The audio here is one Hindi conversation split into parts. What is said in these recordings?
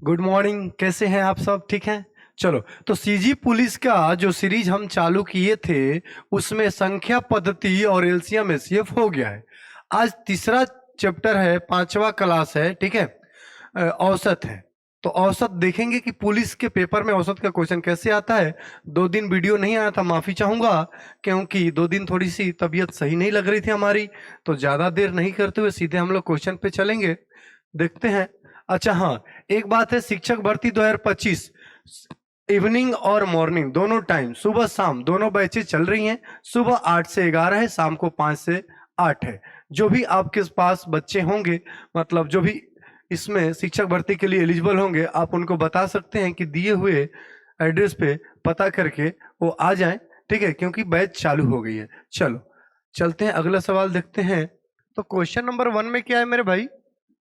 Good morning. कैसे हैं आप सब? ठीक हैं? चलो, तो सीजी पुलिस का जो सीरीज हम चालू किए थे उसमें संख्या पद्धति और एलसीएम एचसीएफ हो गया है। आज तीसरा चैप्टर है, पांचवा क्लास है। ठीक है? औसत है। तो औसत देखेंगे कि पुलिस के पेपर में औसत का क्वेश्चन कैसे आता है। 2 दिन वीडियो नहीं आया था, माफी चाहूंगा, क्योंकि 2 दिन थोड़ी सी तबीयत सही नहीं लग रही थी हमारी। तो ज्यादा देर नहीं करते हुए सीधे हम लोग क्वेश्चन पे चलेंगे। देखते हैं। अच्छा हाँ, एक बात है, शिक्षक भर्ती 2025 इवनिंग और मॉर्निंग दोनों टाइम, सुबह शाम दोनों बैचेज चल रही हैं। सुबह 8 से 11 है, शाम को 5 से 8 है। जो भी आपके पास बच्चे होंगे, मतलब जो भी इसमें शिक्षक भर्ती के लिए एलिजिबल होंगे, आप उनको बता सकते हैं कि दिए हुए एड्रेस पे पता करके वो आ जाएं। ठीक है? क्योंकि बैच चालू हो गई है। चलो चलते हैं, अगला सवाल देखते हैं। तो क्वेश्चन नंबर 1 में क्या है मेरे भाई?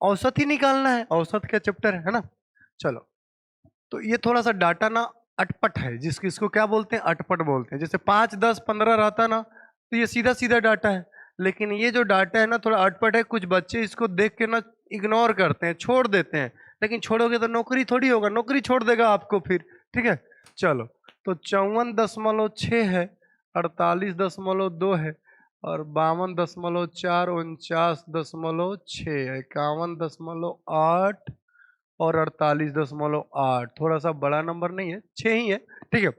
औसत ही निकालना है। औसत का चैप्टर है ना। चलो, तो ये थोड़ा सा डाटा ना अटपट है, जिसको इसको क्या बोलते हैं? अटपट बोलते हैं। जैसे 5 10 15 रहता ना, तो ये सीधा सीधा डाटा है। लेकिन ये जो डाटा है ना, थोड़ा अटपट है। कुछ बच्चे इसको देख के ना इग्नोर करते हैं, छोड़ देते हैं। लेकिन छोड़ोगे तो नौकरी थोड़ी होगा, नौकरी छोड़ देगा आपको फिर। ठीक है? चलो, तो 54.6 है, 48.2 है, और 52.4, 49.6, 51.8 और 48.8। थोड़ा सा बड़ा नंबर नहीं है, 6 ही है। ठीक है?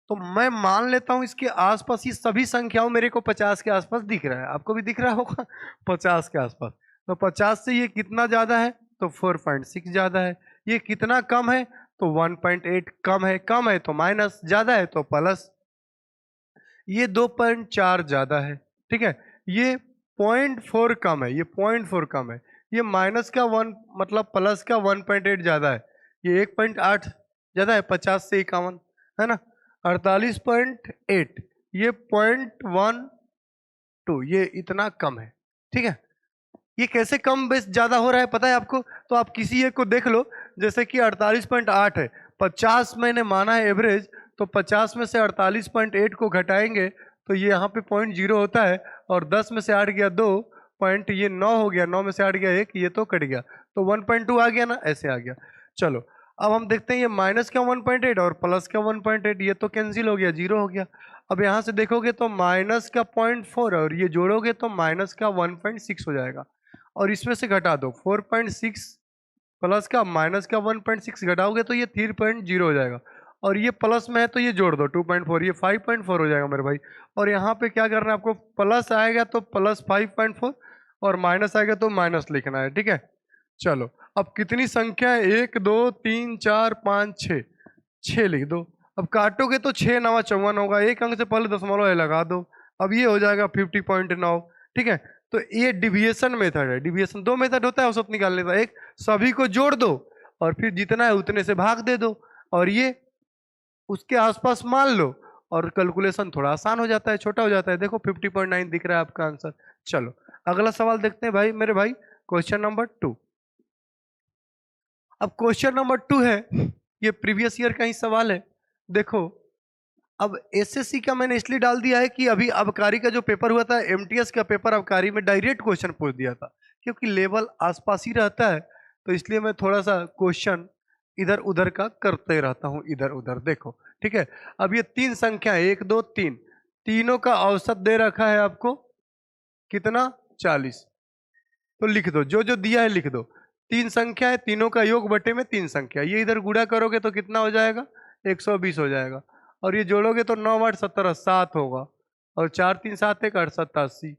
तो मैं मान लेता हूं इसके आसपास ये सभी संख्याओं मेरे को 50 के आसपास दिख रहा है। आपको भी दिख रहा होगा 50 के आसपास। तो 50 से ये कितना ज्यादा है? तो 4.6 ज्यादा है। ये कितना कम है? तो 1.8 कम है। कम है तो माइनस, ज्यादा है तो प्लस। ये 2.4 ज्यादा है। ठीक है? ये 0.4 कम है। ये 0.4 कम है। ये माइनस का 1 मतलब प्लस का 1.8 ज्यादा है। ये 1.8 ज्यादा है 50 से 51, है ना। 48.8, ये 0.12, ये इतना कम है। ठीक है? ये कैसे कम बेस ज्यादा हो रहा है पता है आपको? तो आप किसी एक को देख लो। जैसे कि 48.8 है, 50 मैंने माना है एवरेज, तो 50 में से 48.8 को घटाएंगे तो ये यहाँ पे 0.0 होता है। और 10 में से 8 गया 2 पॉइंट, ये 9 हो गया, 9 में से 8 गया 1, ये तो कट गया। तो 1.2 आ गया ना, ऐसे आ गया। चलो, अब हम देखते हैं ये माइनस का 1.8 और प्लस का 1.8, ये तो कैंसिल हो गया, 0 हो गया। अब यहाँ से देखोगे तो माइनस का 0.4 और ये जोड़ोगे तो माइनस का 1.6 हो जाएगा। और इसमें से घटा दो 4.6, प्लस का माइनस का 1.6 घटाओगे तो ये 3.0 हो जाएगा। और ये प्लस में है तो ये जोड़ दो 2.4, ये 5.4 हो जाएगा मेरे भाई। और यहाँ पे क्या करना है आपको? प्लस आएगा तो प्लस 5.4 और माइनस आएगा तो माइनस लिखना है। ठीक है? चलो, अब कितनी संख्या है? 1 2 3 4 5 6, 6 लिख दो। अब काटोगे तो 6 9 54 होगा। एक अंक से पहले दशमलव है लगा दो। अब ये हो जाएगा 50.9। ठीक है? तो ये डिविएशन मेथड है। डिविएशन 2 मेथड होता है औसत निकालने का। एक, सभी को जोड़ दो और फिर जितना है उतने से भाग दे दो, और ये उसके आसपास मान लो, और कैलकुलेशन थोड़ा आसान हो जाता है, छोटा हो जाता है। देखो 50.9 दिख रहा है आपका आंसर। चलो, अगला सवाल देखते हैं भाई मेरे भाई। Question number 2। अब क्वेश्चन नंबर 2 है, ये प्रीवियस ईयर का ही सवाल है। देखो, अब एसएससी का मैंने इसलिए डाल दिया है कि अभी आबकारी का जो पेपर हुआ था, एमटीएस का पेपर आबकारी में डायरेक्ट क्वेश्चन पूछ दिया था। क्योंकि लेवल आसपास ही रहता है, तो इसलिए मैं थोड़ा सा क्वेश्चन इधर उधर का करते रहता हूं, इधर उधर। देखो, ठीक है? अब ये 3 संख्या है, 1 2 3, तीनों का औसत दे रखा है आपको कितना? 40। तो लिख दो, जो जो दिया है लिख दो। 3 संख्या है, तीनों का योग बटे में 3 संख्या, ये इधर गुणा करोगे तो कितना हो जाएगा? 120 हो जाएगा। और ये जोड़ोगे तो 9 8 17 7 होगा। और 4 3 7 1 8 87।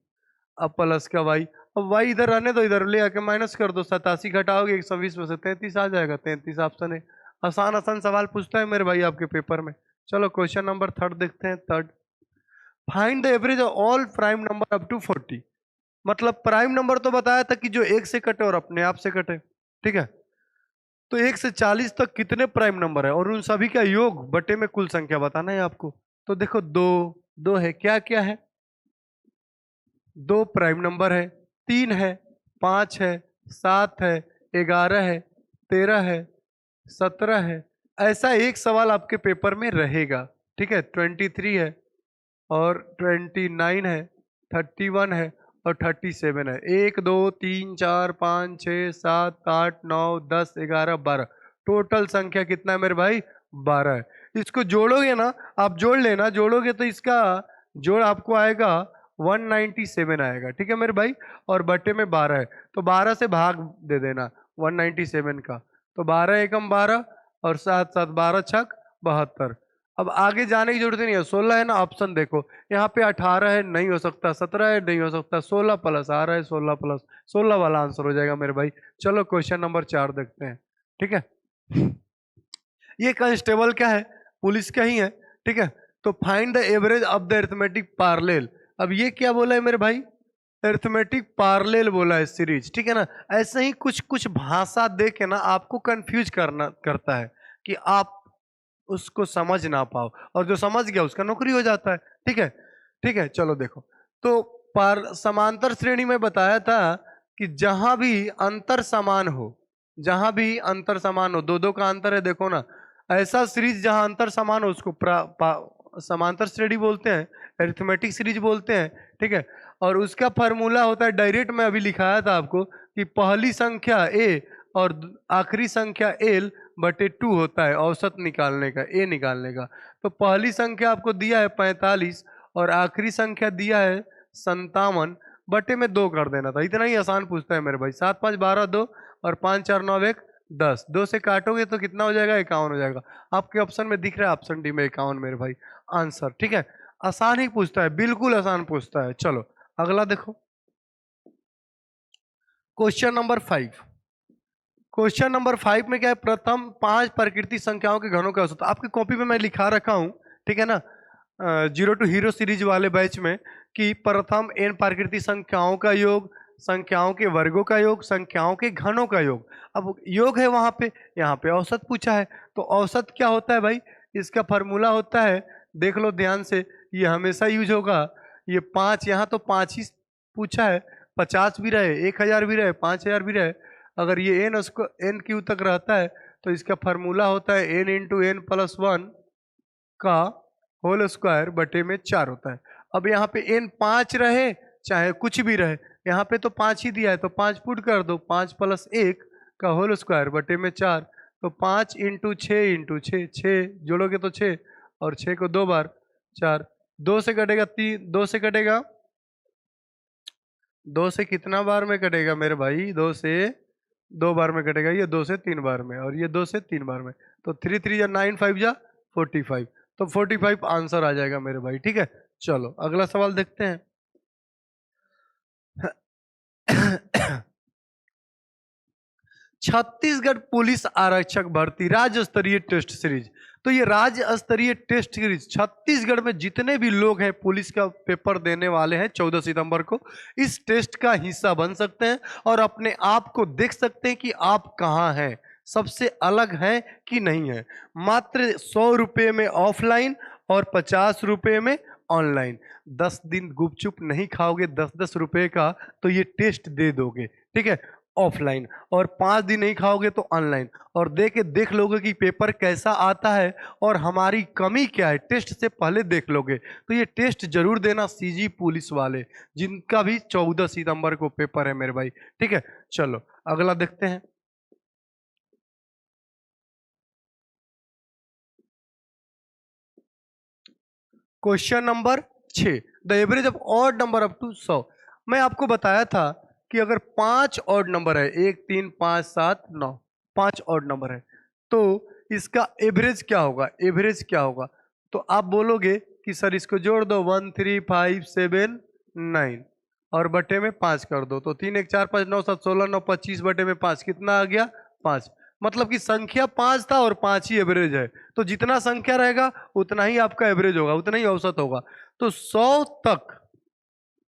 अब प्लस का वाई, अब वाई इधर रहने दो, इधर ले आके माइनस कर दो। 87 घटाओगे 120 में से 33 आ जाएगा। 33 ऑप्शन है। आसान आसान सवाल पूछता है मेरे भाई आपके पेपर में। चलो, क्वेश्चन नंबर 3 देखते हैं। Third, find the average of all prime number up to 40। मतलब प्राइम नंबर तो बताया था कि जो 1 से कटे और अपने आप से कटे। ठीक है? तो 1 से 40 तक कितने प्राइम नंबर है और उन सभी का योग बटे में कुल संख्या बताना है आपको। तो देखो, दो दो है, क्या क्या है? 2 प्राइम नंबर है, 3 है, 5 है, 7 है, 11 है, 13 है, 17 है। ऐसा एक सवाल आपके पेपर में रहेगा। ठीक है? 23 है, और 29 है, 31 है, और 37 है। 1 2 3 4 5 6 7 8 9 10 11 12, टोटल संख्या कितना है मेरे भाई? 12 है। इसको जोड़ोगे ना, आप जोड़ लेना, जोड़ोगे तो इसका जोड़ आपको आएगा 197 आएगा, ठीक है मेरे भाई। और बटे में 12 है, तो 12 से भाग दे देना 197 का, तो 12 एकम 12 और साथ साथ 12 छक 72। अब आगे जाने की जरूरत नहीं है, 16 है ना, ऑप्शन देखो यहाँ पे 18 है, नहीं हो सकता, 17 है, नहीं हो सकता, 16 प्लस आ रहा है, 16 प्लस 16 वाला आंसर हो जाएगा मेरे भाई। चलो क्वेश्चन नंबर 4 देखते हैं, ठीक है। ये कांस्टेबल क्या है? पुलिस का ही है, ठीक है। तो find the average of the arithmetic parallel. अब ये क्या बोला है मेरे भाई? अरिथमेटिक पार्लेल बोला है सीरीज, ठीक है ना। ऐसे ही कुछ कुछ भाषा दे के ना आपको कंफ्यूज करता है कि आप उसको समझ ना पाओ, और जो समझ गया उसका नौकरी हो जाता है, ठीक है। ठीक है, चलो देखो। तो समांतर श्रेणी में बताया था कि जहां भी अंतर समान हो, जहां भी अंतर समान हो, दो दो का अंतर है, देखो ना, ऐसा सीरीज जहां अंतर समान हो उसको समांतर श्रेणी बोलते हैं, अरिथमेटिक सीरीज बोलते हैं, ठीक है। और उसका फार्मूला होता है डायरेक्ट, मैं अभी लिखाया था आपको कि पहली संख्या ए और आखिरी संख्या एल बटे 2 होता है औसत निकालने का, ए निकालने का। तो पहली संख्या आपको दिया है 45 और आखिरी संख्या दिया है 57, बटे में 2 कर देना था। इतना ही आसान पूछता है मेरे भाई। 7 5 12 2 और 5 4 9 1 10, 2 से काटोगे तो कितना हो जाएगा? 51 हो जाएगा। आपके ऑप्शन में दिख रहा है, ऑप्शन डी में 51 मेरे भाई आंसर, ठीक है। आसान ही पूछता है, बिल्कुल आसान पूछता है। चलो अगला देखो, क्वेश्चन नंबर 5। क्वेश्चन नंबर 5 में क्या है? प्रथम 5 प्रकृति संख्याओं के घनों का औसत। आपकी कॉपी में मैं लिखा रखा हूं, ठीक है ना, जीरो टू हीरो सीरीज वाले बैच में, कि प्रथम n प्राकृतिक संख्याओं का योग, संख्याओं के वर्गों का योग, संख्याओं के घनों का योग। अब योग है वहां पे, यहाँ पे औसत पूछा है, तो औसत क्या होता है भाई? इसका फॉर्मूला होता है, देख लो ध्यान से, ये हमेशा यूज होगा। ये 5, यहाँ तो 5 ही पूछा है, 50 भी रहे, 1000 भी रहे, 5000 भी रहे, अगर ये n उसको n क्यू तक रहता है तो इसका फॉर्मूला होता है n इंटू एन प्लस 1 का होल स्क्वायर बटे में 4 होता है। अब यहाँ पे n 5 रहे चाहे कुछ भी रहे, यहाँ पे तो 5 ही दिया है, तो 5 पुट कर दो, 5 प्लस 1 का होल स्क्वायर बटे में 4, तो 5 इंटू 6 6 जोड़ोगे तो 6, और 6 को 2 बार 4, 2 से कटेगा 3, 2 से कटेगा, 2 से कितना बार में कटेगा मेरे भाई? 2 से 2 बार में कटेगा, ये 2 से 3 बार में, और ये 2 से 3 बार में, तो 3 3 जा 9 5 जा 45, तो 45 आंसर आ जाएगा मेरे भाई, ठीक है। चलो अगला सवाल देखते हैं। छत्तीसगढ़ पुलिस आरक्षक भर्ती राज्य स्तरीय टेस्ट सीरीज। तो ये राज्य स्तरीय टेस्ट सीरीज छत्तीसगढ़ में जितने भी लोग हैं पुलिस का पेपर देने वाले हैं 14 सितंबर को, इस टेस्ट का हिस्सा बन सकते हैं और अपने आप को देख सकते हैं कि आप कहाँ हैं, सबसे अलग हैं कि नहीं है। मात्र 100 रुपये में ऑफलाइन और 50 रुपये में ऑनलाइन। 10 दिन गुपचुप नहीं खाओगे 10-10 रुपये का तो ये टेस्ट दे दोगे, ठीक है, ऑफलाइन, और 5 दिन नहीं खाओगे तो ऑनलाइन, और देख लोगे कि पेपर कैसा आता है और हमारी कमी क्या है, टेस्ट से पहले देख लोगे। तो ये टेस्ट जरूर देना सीजी पुलिस वाले, जिनका भी 14 सितंबर को पेपर है मेरे भाई, ठीक है। चलो अगला देखते हैं। Question number 6, the average of odd number up to 100। मैं आपको बताया था कि अगर 5 ऑड नंबर है, 1 3 5 7 9, 5 ऑड नंबर है, तो इसका एवरेज क्या होगा? एवरेज क्या होगा? तो आप बोलोगे कि सर इसको जोड़ दो, 1 3 5 7 9 और बटे में 5 कर दो, तो 3 1 4 5 9 7 16 9 25 बटे में 5 कितना आ गया? 5। मतलब कि संख्या 5 था और 5 ही एवरेज है, तो जितना संख्या रहेगा उतना ही आपका एवरेज होगा, उतना ही औसत होगा। तो 100 तक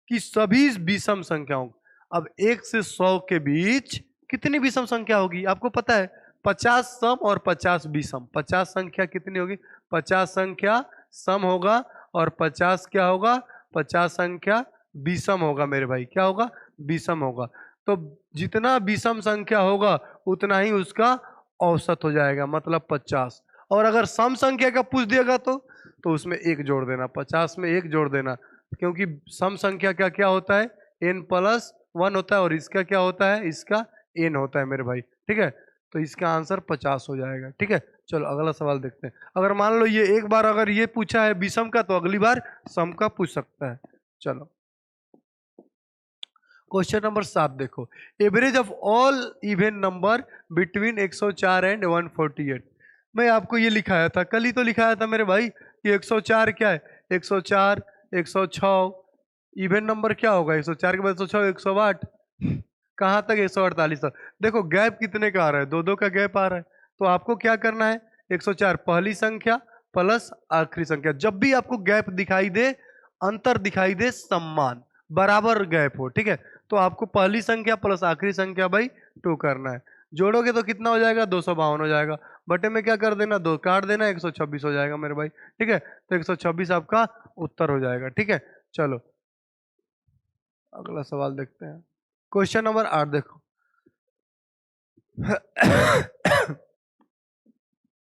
की सभी विषम संख्याओं, अब 1 से 100 के बीच कितनी विषम संख्या होगी आपको पता है? 50 सम और 50 विषम। 50 संख्या कितनी होगी? 50 संख्या सम होगा और 50 क्या होगा? 50 संख्या विषम होगा मेरे भाई। क्या होगा? विषम होगा। तो जितना विषम संख्या होगा उतना ही उसका औसत हो जाएगा, मतलब 50। और अगर सम संख्या का पूछ दिएगा तो उसमें 1 जोड़ देना, 50 में 1 जोड़ देना, क्योंकि सम संख्या का क्या होता है? n+1 होता है, और इसका क्या होता है? इसका n होता है मेरे भाई, ठीक है। तो इसका आंसर 50 हो जाएगा। ठीक है, चलो अगला सवाल देखते हैं। अगर मान लो ये एक बार अगर ये पूछा है विषम का, तो अगली बार सम का पूछ सकता है। चलो क्वेश्चन नंबर 7 देखो, average of all even number between 104 and 148। मैं आपको ये लिखाया था, कल ही तो लिखाया था मेरे भाई कि 104 क्या है, 104, 106 इवन नंबर क्या होगा, 104 के बाद 106, 108 कहाँ तक 148 तक। देखो गैप कितने का आ रहा है, दो दो का गैप आ रहा है। तो आपको क्या करना है, 104 पहली संख्या प्लस आखिरी संख्या, जब भी आपको गैप दिखाई दे, अंतर दिखाई दे, समान बराबर गैप हो, ठीक है, तो आपको पहली संख्या प्लस आखिरी संख्या बाई 2 करना है। जोड़ोगे तो कितना हो जाएगा, 252 हो जाएगा। बटे में क्या कर देना, 2 काट देना, 126 हो जाएगा मेरे भाई। ठीक है, तो 126 आपका उत्तर हो जाएगा। ठीक है, चलो अगला सवाल देखते हैं। क्वेश्चन नंबर 8 देखो।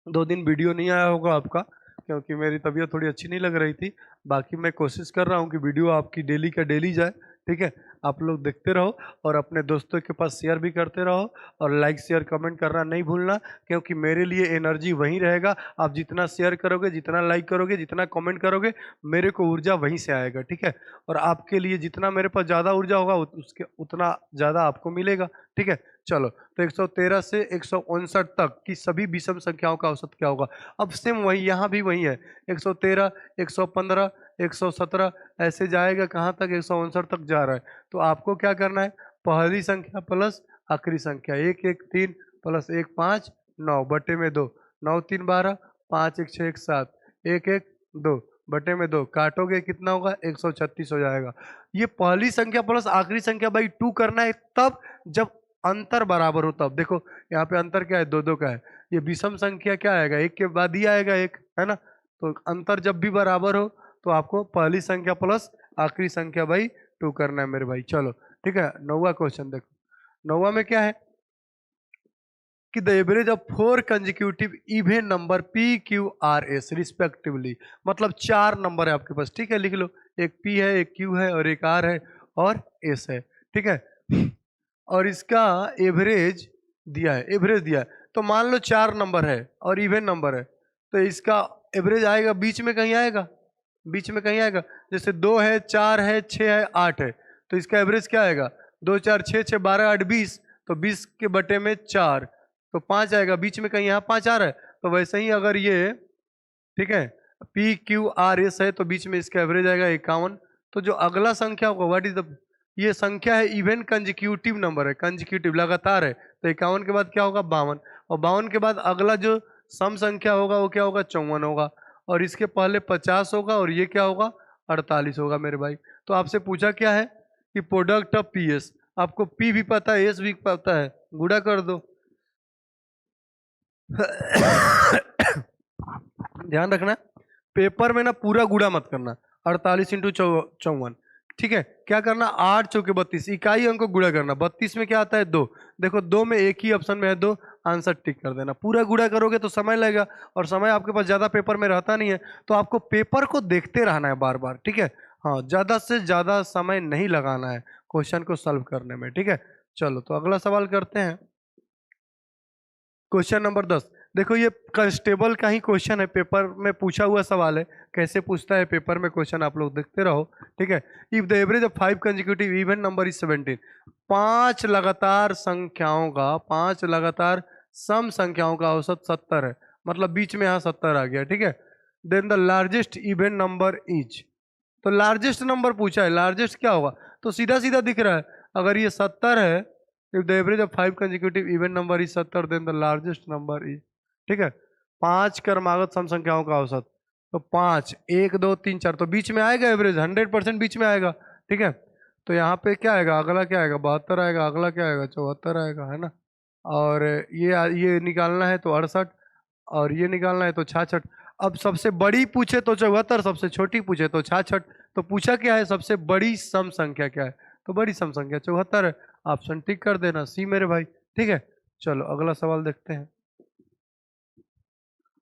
2 दिन वीडियो नहीं आया होगा आपका, क्योंकि मेरी तबीयत थोड़ी अच्छी नहीं लग रही थी। बाकी मैं कोशिश कर रहा हूँ कि वीडियो आपकी डेली का डेली जाए। ठीक है, आप लोग देखते रहो और अपने दोस्तों के पास शेयर भी करते रहो, और लाइक शेयर कमेंट करना नहीं भूलना, क्योंकि मेरे लिए एनर्जी वहीं रहेगा। आप जितना शेयर करोगे, जितना लाइक करोगे, जितना कमेंट करोगे, मेरे को ऊर्जा वहीं से आएगा। ठीक है, और आपके लिए जितना मेरे पास ज़्यादा ऊर्जा होगा उसके उतना ज़्यादा आपको मिलेगा। ठीक है, चलो तो 113 से 159 तक की सभी विषम संख्याओं का औसत क्या होगा। अब सेम वही, यहाँ भी वही है, 113, 115, 117 ऐसे जाएगा कहाँ तक, 159 तक जा रहा है। तो आपको क्या करना है, पहली संख्या प्लस आखिरी संख्या, 1 1 3 प्लस 1 5 9 बटे में 2, 9 3 12, 5 1 6 1 7, 1 1 2 बटे में 2, काटोगे कितना होगा, 136 हो जाएगा। ये पहली संख्या प्लस आखिरी संख्या बाई 2 करना है तब जब अंतर बराबर हो तब। देखो यहाँ पे अंतर क्या है, 2 2 का है। ये विषम संख्या क्या आएगा, 1 के बाद ही आएगा 1, है ना। तो अंतर जब भी बराबर हो तो आपको पहली संख्या प्लस आखिरी संख्या बाई 2 करना है मेरे भाई। चलो ठीक है, 9वां क्वेश्चन देखो। 9वां में क्या है कि the average of 4 consecutive even number P Q R S respectively, मतलब 4 नंबर है आपके पास। ठीक है, लिख लो, एक पी है, एक क्यू है और एक आर है और एस है। ठीक है, और इसका एवरेज दिया है, एवरेज दिया है। तो मान लो 4 नंबर है और इवन नंबर है, तो इसका एवरेज आएगा बीच में कहीं आएगा, बीच में कहीं आएगा। जैसे 2 है, 4 है, 6 है, 8 है, तो इसका एवरेज क्या आएगा, 2 4 6 6 12 8 20, तो 20 के बटे में 4, तो 5 आएगा, बीच में कहीं यहाँ 5 आ रहा है। तो वैसे ही अगर ये, ठीक है, पी क्यू आर एस है, तो बीच में इसका एवरेज आएगा 51। तो जो अगला संख्या होगा, व्हाट इज द, ये संख्या है इवन कंजिक्यूटिव नंबर है, कंजिक्यूटिव लगातार है, तो 51 के बाद क्या होगा, 52, और 52 के बाद अगला जो सम संख्या होगा वो क्या होगा, 54 होगा, और इसके पहले 50 होगा, और ये क्या होगा, 48 होगा मेरे भाई। तो आपसे पूछा क्या है कि प्रोडक्ट ऑफ पी एस, आपको पी भी पता है, एस भी पता है, गुणा कर दो। ध्यान रखना पेपर में ना पूरा गुणा मत करना, 48 इंटू 54। ठीक है, क्या करना, 8 चौके 32, इकाई अंक को गुणा करना। 32 में क्या आता है, 2, देखो 2 में एक ही ऑप्शन में है 2, आंसर टिक कर देना। पूरा गुणा करोगे तो समय लगेगा, और समय आपके पास ज्यादा पेपर में रहता नहीं है, तो आपको पेपर को देखते रहना है बार बार। ठीक है, हाँ, ज्यादा से ज्यादा समय नहीं लगाना है क्वेश्चन को सॉल्व करने में। ठीक है, चलो तो अगला सवाल करते हैं। क्वेश्चन नंबर 10 देखो, ये कांस्टेबल का ही क्वेश्चन है, पेपर में पूछा हुआ सवाल है। कैसे पूछता है पेपर में क्वेश्चन, आप लोग देखते रहो। ठीक है, if the average of 5 consecutive even number is 17, 5 लगातार संख्याओं का, 5 लगातार सम संख्याओं का औसत 70 है, मतलब बीच में यहाँ 70 आ गया। ठीक है, then the largest even number is, तो लार्जेस्ट नंबर पूछा है, लार्जेस्ट क्या होगा, तो सीधा सीधा दिख रहा है, अगर ये 70 है, if the average of 5 consecutive even number is 70, then the largest number is, ठीक है, 5 क्रमागत सम संख्याओं का औसत, तो 5 1 2 3 4, तो बीच में आएगा एवरेज, 100% बीच में आएगा। ठीक है, तो यहाँ पे क्या आएगा, अगला क्या आएगा, 72 आएगा, अगला क्या आएगा, 74 आएगा, है ना। और ये निकालना है तो 68, और ये निकालना है तो 66। अब सबसे बड़ी पूछे तो 74, सबसे छोटी पूछे तो 66। तो पूछा क्या है, सबसे बड़ी सम संख्या क्या है, तो बड़ी सम संख्या 74 है। ऑप्शन टिक कर देना, सी मेरे भाई। ठीक है, चलो अगला सवाल देखते हैं।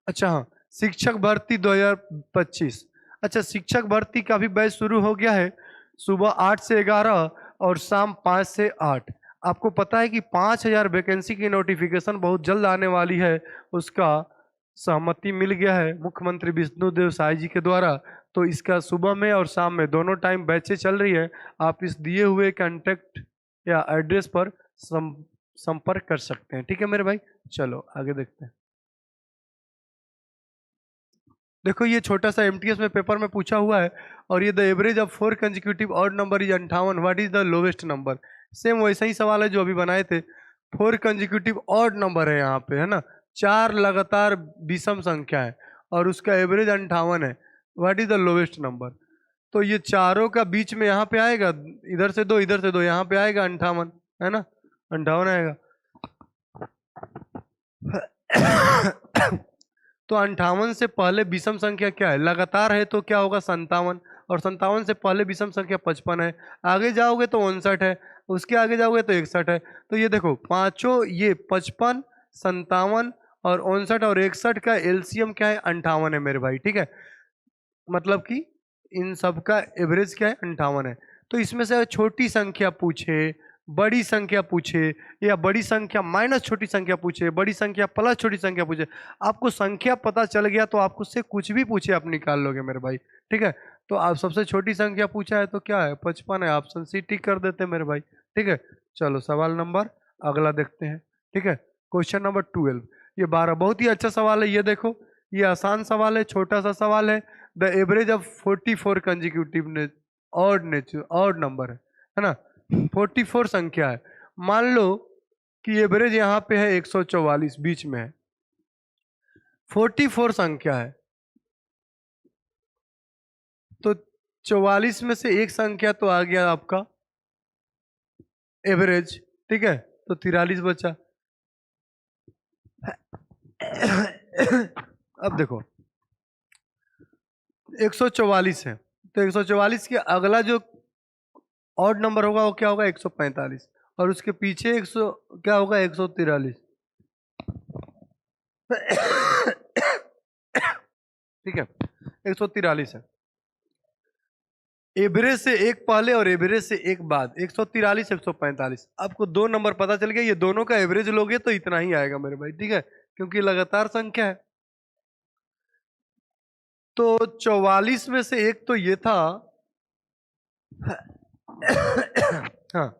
अच्छा हाँ, शिक्षक भर्ती 2025। अच्छा, शिक्षक भर्ती का भी बैच शुरू हो गया है, सुबह 8 से 11 और शाम 5 से 8। आपको पता है कि 5,000 वैकेंसी की नोटिफिकेशन बहुत जल्द आने वाली है, उसका सहमति मिल गया है मुख्यमंत्री विष्णुदेव साय जी के द्वारा। तो इसका सुबह में और शाम में दोनों टाइम बैचें चल रही है। आप इस दिए हुए कॉन्टेक्ट या एड्रेस पर संपर्क कर सकते हैं। ठीक है मेरे भाई, चलो आगे देखते हैं। देखो ये छोटा सा एमटीएस में पेपर में पूछा हुआ है, और ये the average of 4 consecutive odd number is 58, what is the lowest number. Same वैसा ही सवाल है जो अभी बनाए थे। 4 कंजिक्यूटिव ऑड नंबर है यहाँ पे, है ना, 4 लगातार विषम संख्या है और उसका एवरेज 58 है, what is the lowest number. तो ये चारों का बीच में यहाँ पे आएगा, इधर से दो इधर से दो, यहाँ पे आएगा 58, है ना, 58 आएगा। तो 58 से पहले विषम संख्या क्या है, लगातार है तो क्या होगा 57, और 57 से पहले विषम संख्या 55 है। आगे जाओगे तो 59 है, उसके आगे जाओगे तो 61 है। तो ये देखो पांचों, ये 55, 57 और 59 और 61 का एलसीएम क्या है, 58 है मेरे भाई। ठीक है, मतलब कि इन सब का एवरेज क्या है, 58 है। तो इसमें से छोटी संख्या पूछे, बड़ी संख्या पूछे, या बड़ी संख्या माइनस छोटी संख्या पूछे, बड़ी संख्या प्लस छोटी संख्या पूछे, आपको संख्या पता चल गया तो आप उससे कुछ भी पूछे आप निकाल लोगे मेरे भाई। ठीक है, तो आप सबसे छोटी संख्या पूछा है तो क्या है, 55 है, ऑप्शन सी टिक कर देते हैं मेरे भाई। ठीक है, चलो सवाल नंबर अगला देखते हैं। ठीक है, क्वेश्चन नंबर 12, ये 12 बहुत ही अच्छा सवाल है। ये देखो ये आसान सवाल है, छोटा सा सवाल है। The average of 44 consecutive odd number है ना, 44 संख्या है। मान लो कि एवरेज यहाँ पे है 144, बीच में है, 44 संख्या है, तो 44 में से एक संख्या तो आ गया आपका एवरेज। ठीक है, तो 43 बचा। अब देखो 144 है, तो 144 के अगला जो ऑड नंबर होगा वो क्या होगा, 145, और उसके पीछे 100 क्या होगा, 143। ठीक है, 143 है। एवरेज से एक पहले और एवरेज से एक बाद, 143 145। आपको दो नंबर पता चल गया, ये दोनों का एवरेज लोगे तो इतना ही आएगा मेरे भाई। ठीक है, क्योंकि लगातार संख्या है। तो 44 में से एक तो ये था, हाँ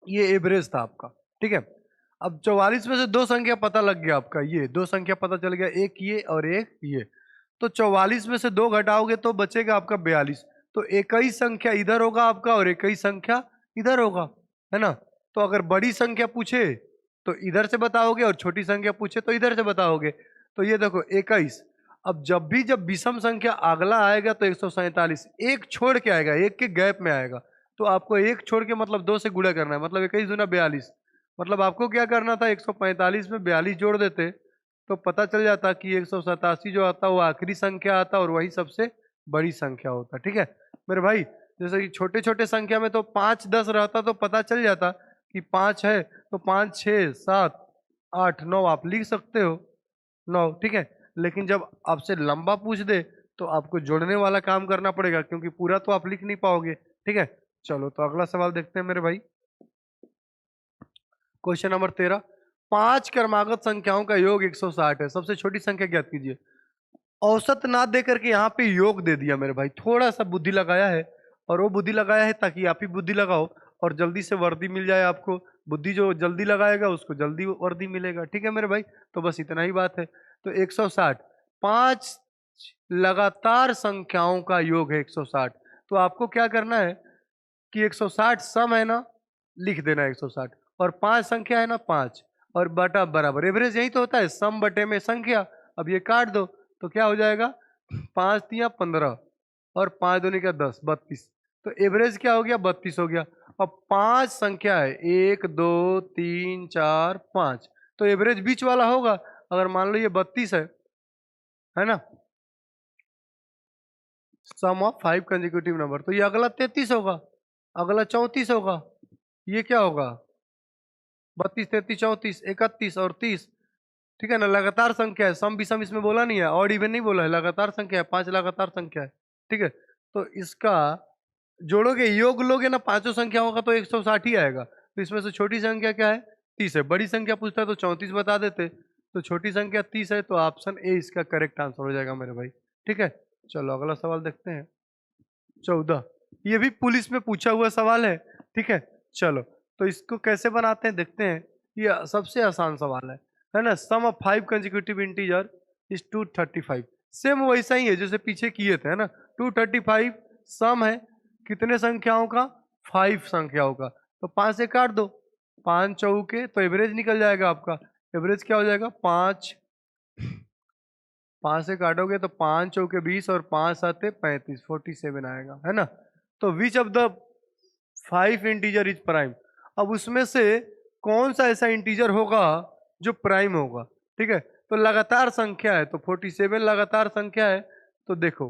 ये एवरेज था आपका। ठीक है, अब 44 में से दो संख्या पता लग गया आपका, ये दो संख्या पता चल गया, एक ये और एक ये। तो 44 में से दो घटाओगे तो बचेगा आपका 42। तो एक ही संख्या इधर होगा आपका और एक ही संख्या इधर होगा, है ना। तो अगर बड़ी संख्या पूछे तो इधर से बताओगे और छोटी संख्या पूछे तो इधर से बताओगे। तो ये देखो 21। अब जब विषम संख्या अगला आएगा तो 147 एक छोड़ के आएगा, एक के गैप में आएगा। तो आपको एक छोड़ के मतलब दो से गुणा करना है, मतलब 21 दूना 42। मतलब आपको क्या करना था, 145 में 42 जोड़ देते तो पता चल जाता कि 187 जो आता वो आखिरी संख्या आता और वही सबसे बड़ी संख्या होता। ठीक है मेरे भाई, जैसे कि छोटे छोटे संख्या में तो 5 10 रहता तो पता चल जाता कि 5 है तो 5 6 7 8 9 आप लिख सकते हो 9। ठीक है, लेकिन जब आपसे लंबा पूछ दे तो आपको जोड़ने वाला काम करना पड़ेगा, क्योंकि पूरा तो आप लिख नहीं पाओगे। ठीक है, चलो तो अगला सवाल देखते हैं मेरे भाई। क्वेश्चन नंबर 13, 5 क्रमागत संख्याओं का योग 160 है, सबसे छोटी संख्या ज्ञात कीजिए। औसत ना दे करके यहाँ पे योग दे दिया मेरे भाई, थोड़ा सा बुद्धि लगाया है, और वो बुद्धि लगाया है ताकि आप ही बुद्धि लगाओ और जल्दी से वर्दी मिल जाए आपको। बुद्धि जो जल्दी लगाएगा उसको जल्दी वर्दी मिलेगा। ठीक है मेरे भाई, तो बस इतना ही बात है। तो 160, 5 लगातार संख्याओं का योग है 160। तो आपको क्या करना है कि 160 सम है ना, लिख देना 160, और 5 संख्या है ना 5, और बटा बराबर, एवरेज यही तो होता है, सम बटे में संख्या। अब ये काट दो तो क्या हो जाएगा, 5 तिया 15 और 5 दूनी का 10, 32। तो एवरेज क्या हो गया, 32 हो गया। अब 5 संख्या है, 1 2 3 4 5, तो एवरेज बीच वाला होगा। अगर मान लो ये 32 है ना, सम ऑफ 5 कंजिक्यूटिव नंबर, तो ये अगला 33 होगा, अगला 34 होगा, ये क्या होगा 32 33 34 31 और 30। ठीक है ना, लगातार संख्या है, सम विषम इसमें बोला नहीं है, ऑड इवन नहीं बोला है, लगातार संख्या है, 5 लगातार संख्या है। ठीक है, तो इसका जोड़ोगे योग लोगे ना पांचों संख्याओं का तो 160 ही आएगा। तो इसमें से छोटी संख्या क्या है? 30 है। बड़ी संख्या पूछता है तो 34 बता देते, तो छोटी संख्या 30 है, तो ऑप्शन ए इसका करेक्ट आंसर हो जाएगा मेरे भाई। ठीक है, चलो अगला सवाल देखते हैं। 14, ये भी पुलिस में पूछा हुआ सवाल है। ठीक है, चलो तो इसको कैसे बनाते हैं देखते हैं। ये सबसे आसान सवाल है ना। Sum of 5 consecutive integer is 235। Same वैसा ही है जैसे पीछे किए थे, है ना। 235 सम है कितने संख्याओं का? 5 संख्याओं का। तो 5 से काट दो, 5 चौके, तो एवरेज निकल जाएगा आपका। एवरेज क्या हो जाएगा? 5 से काटोगे तो 5 चौके 20 और 5 साते 35, 47 आएगा, है ना। तो which of the 5 integer is prime. अब उसमें से कौन सा ऐसा इंटीजर होगा जो प्राइम होगा? ठीक है, तो लगातार संख्या है, तो 47 लगातार संख्या है। तो देखो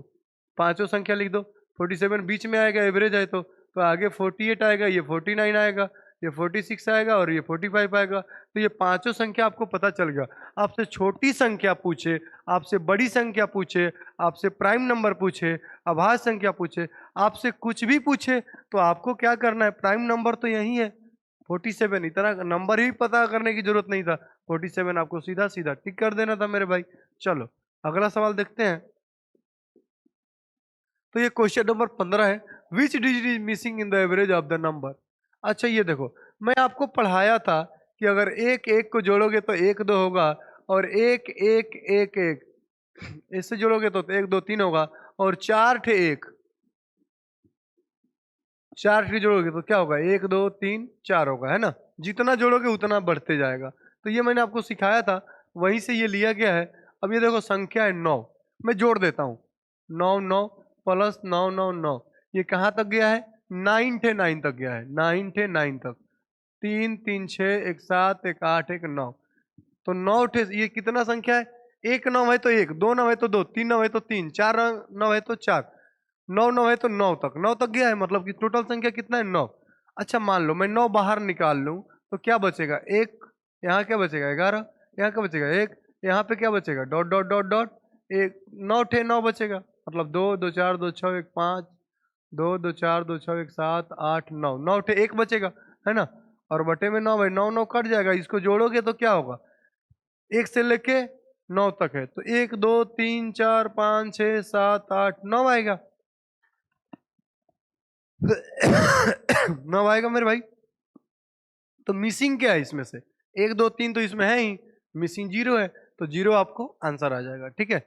पांचों संख्या लिख दो, 47 बीच में आएगा, एवरेज है तो आगे 48 आएगा, ये 49 आएगा, ये 46 आएगा और ये 45 आएगा। तो ये पांचों संख्या आपको पता चल गया। आपसे छोटी संख्या पूछे, आपसे बड़ी संख्या पूछे, आपसे प्राइम नंबर पूछे, अभाज्य संख्या पूछे, आपसे कुछ भी पूछे, तो आपको क्या करना है? प्राइम नंबर तो यही है 47, इतना नंबर ही पता करने की जरूरत नहीं था। 47 आपको सीधा सीधा टिक कर देना था मेरे भाई। चलो अगला सवाल देखते हैं। तो ये क्वेश्चन नंबर 15 है, which digit is missing in the average of the number. अच्छा ये देखो, मैं आपको पढ़ाया था कि अगर एक एक को जोड़ोगे तो 1 2 होगा, और एक एक एक एक इससे जोड़ोगे तो 1 2 3 होगा, और 4 ठे 1, 4 ठे जोड़ोगे तो क्या होगा? 1 2 3 4 होगा, है ना। जितना जोड़ोगे उतना बढ़ते जाएगा। तो ये मैंने आपको सिखाया था, वहीं से ये लिया गया है। अब ये देखो संख्या है 9, मैं जोड़ देता हूँ। 9 9 प्लस 9 9 9, ये कहाँ तक गया है? 9 ठे 9 तक गया है, 9 ठे 9 तक। 3 3 6 1 7 1 8 1 9, तो 9 ठे, ये कितना संख्या है? 1 9 है तो 1, 2 9 है तो 2, 3 9 है तो 3, 4 9 है तो 4, 9 9 है तो 9 तक गया है, मतलब कि टोटल संख्या कितना है? 9। अच्छा मान लो मैं 9 बाहर निकाल लूं तो क्या बचेगा? 1, यहाँ क्या बचेगा? 11, यहाँ क्या बचेगा? 1, यहाँ पे क्या बचेगा? डॉट डॉट डॉट डॉट, 1 9 ठे 9 बचेगा, मतलब 2 2 4 2 6 1 5, 2 2 4 2 6 1 7 8 9, 9 ठे 1 बचेगा, है ना। और बटे में 9 है, 9 9 कट जाएगा, इसको जोड़ोगे तो क्या होगा? 1 से लेके 9 तक है, तो 1 2 3 4 5 6 7 8 9 आएगा। 9 आएगा मेरे भाई। तो मिसिंग क्या है इसमें से? 1 2 3 तो इसमें है ही, मिसिंग 0 है, तो 0 आपको आंसर आ जाएगा। ठीक है,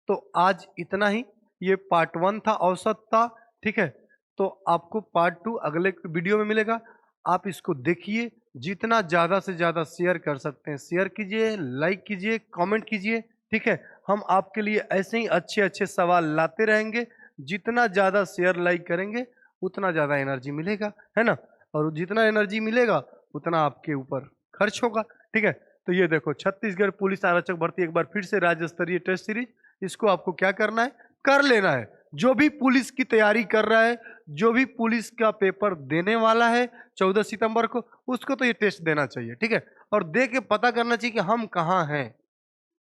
तो आज इतना ही। ये पार्ट 1 था, औसत था। ठीक है, तो आपको पार्ट 2 अगले वीडियो में मिलेगा। आप इसको देखिए, जितना ज्यादा से ज्यादा शेयर कर सकते हैं शेयर कीजिए, लाइक कीजिए, कमेंट कीजिए। ठीक है, हम आपके लिए ऐसे ही अच्छे अच्छे सवाल लाते रहेंगे। जितना ज्यादा शेयर लाइक करेंगे उतना ज्यादा एनर्जी मिलेगा, है ना। और जितना एनर्जी मिलेगा उतना आपके ऊपर खर्च होगा। ठीक है, तो ये देखो छत्तीसगढ़ पुलिस आरक्षक भर्ती एक बार फिर से राज्य स्तरीय टेस्ट सीरीज, इसको आपको क्या करना है? कर लेना है। जो भी पुलिस की तैयारी कर रहा है, जो भी पुलिस का पेपर देने वाला है 14 सितंबर को, उसको तो ये टेस्ट देना चाहिए। ठीक है, और दे के पता करना चाहिए कि हम कहाँ हैं,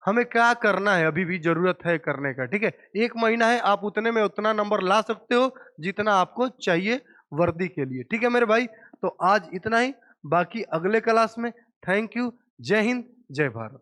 हमें क्या करना है, अभी भी जरूरत है करने का। ठीक है, 1 महीना है, आप उतने में उतना नंबर ला सकते हो जितना आपको चाहिए वर्दी के लिए। ठीक है मेरे भाई, तो आज इतना ही, बाकी अगले क्लास में। थैंक यू, जय हिंद, जय भारत।